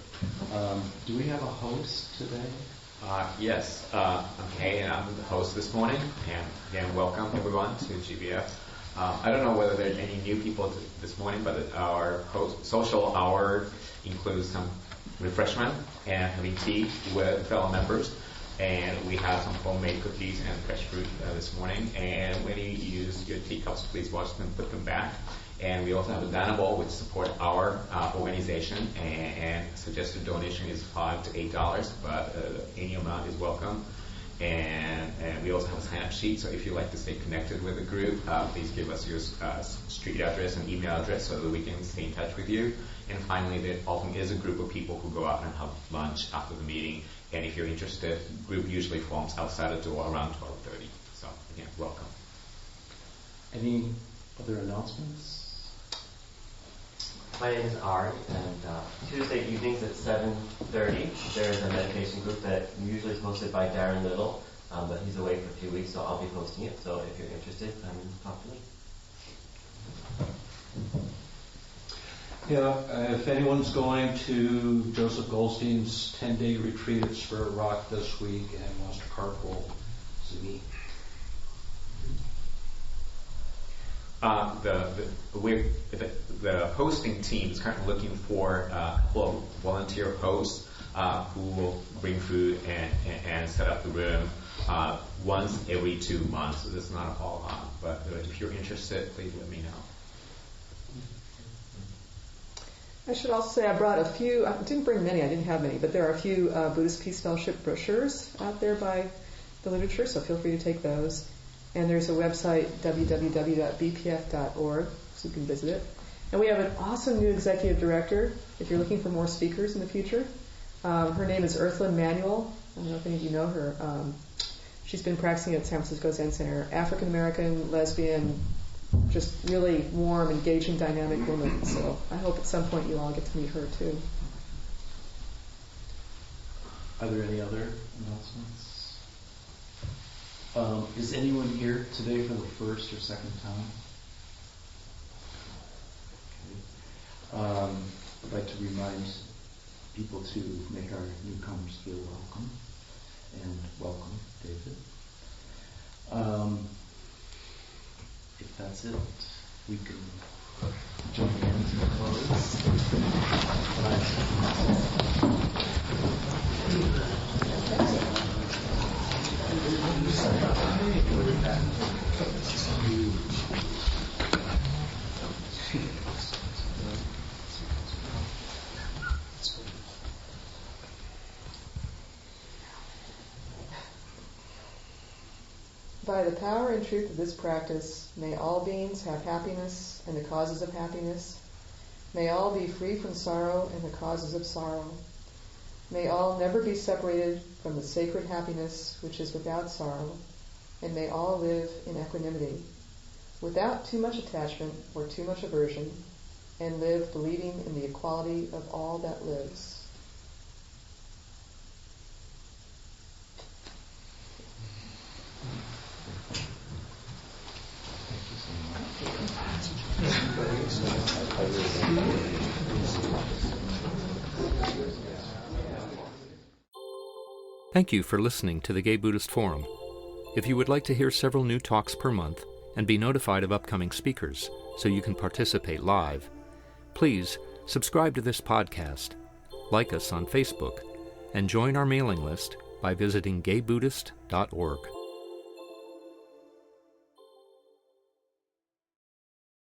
Do we have a host today? Yes, I'm Kay, and I'm the host this morning. And again, welcome everyone to GBF. I don't know whether there's any new people this morning, but our social hour includes some refreshment and having tea with fellow members. And we have some homemade cookies and fresh fruit this morning. And when you use your teacups, please wash them, put them back. And we also have a Dana Bowl, which support our organization. And suggested donation is $5 to $8, but any amount is welcome. And we also have a sign-up sheet. So if you'd like to stay connected with the group, please give us your street address and email address so that we can stay in touch with you. And finally, there often is a group of people who go out and have lunch after the meeting. And if you're interested, the group usually forms outside the door around 12:30. So again, welcome. Any other announcements? My name is Ari, and Tuesday evenings at 7:30, there's a meditation group that usually is hosted by Darren Little, but he's away for a few weeks, so I'll be hosting it. So if you're interested, talk to me. Yeah, if anyone's going to Joseph Goldstein's 10-day retreat at Spirit Rock this week and wants to carpool, see me. The hosting team is currently looking for a couple of volunteer hosts who will bring food and set up the room once every 2 months. So this is not a whole lot, but if you're interested, please let me know. I should also say I brought a few, I didn't bring many, I didn't have many, but there are a few Buddhist Peace Fellowship brochures out there by the literature, so feel free to take those. And there's a website, www.bpf.org, so you can visit it. And we have an awesome new executive director, if you're looking for more speakers in the future. Her name is Earthlyn Manuel. I don't know if any of you know her. She's been practicing at San Francisco Zen Center. African-American, lesbian, just really warm, engaging, dynamic woman. So I hope at some point you all get to meet her too. Are there any other announcements? Is anyone here today for the first or second time? Okay. I'd like to remind people to make our newcomers feel welcome. And welcome, David. If that's it, we can join hands and close. By the power and truth of this practice, may all beings have happiness and the causes of happiness. May all be free from sorrow and the causes of sorrow. May all never be separated from the sacred happiness which is without sorrow, and may all live in equanimity, without too much attachment or too much aversion, and live believing in the equality of all that lives. Thank you for listening to the Gay Buddhist Forum. If you would like to hear several new talks per month and be notified of upcoming speakers so you can participate live, please subscribe to this podcast, like us on Facebook, and join our mailing list by visiting gaybuddhist.org.